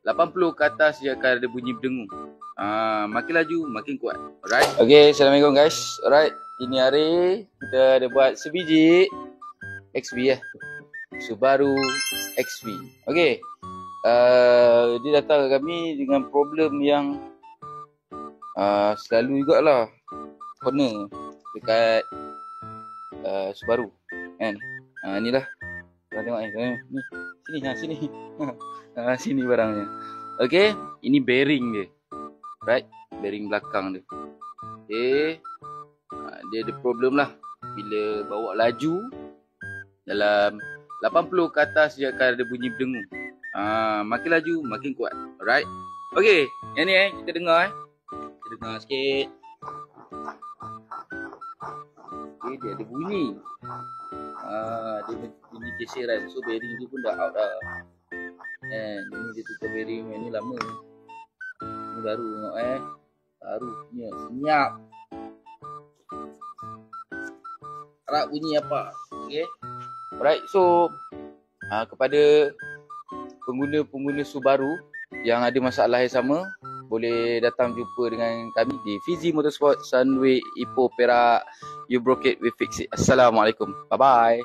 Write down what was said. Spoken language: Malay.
80 ke atas dia akan ada bunyi berdengung. Makin laju makin kuat. Alright. Okay, Assalamualaikum guys. Alright, ini hari kita ada buat sebiji XV Subaru XV. Okay, dia datang ke kami dengan problem yang selalu jugalah corner dekat Subaru kan. Inilah korang tengok ni. Sini sini barangnya. Okey, ini bearing dia. Right, bearing belakang dia. Okey. Dia ada problem lah bila bawa laju dalam 80 ke atas dia akan ada bunyi berdengung. Makin laju makin kuat. Alright. Okey, yang ni kita dengar Kita dengar sikit. Okay, dia ada bunyi. Dia bunyi geseran. So bearing dia pun dah out dah. Ini dia tukar bearing. Yang ni lama. Ini baru tengok baru punya. Senyap. Harap bunyi apa. Okay. Alright, so kepada pengguna-pengguna Subaru yang ada masalah yang sama, boleh datang jumpa dengan kami di Fizi Motorsport, Sunway, Ipoh, Perak. You broke it, we fix it. Assalamualaikum. Bye-bye.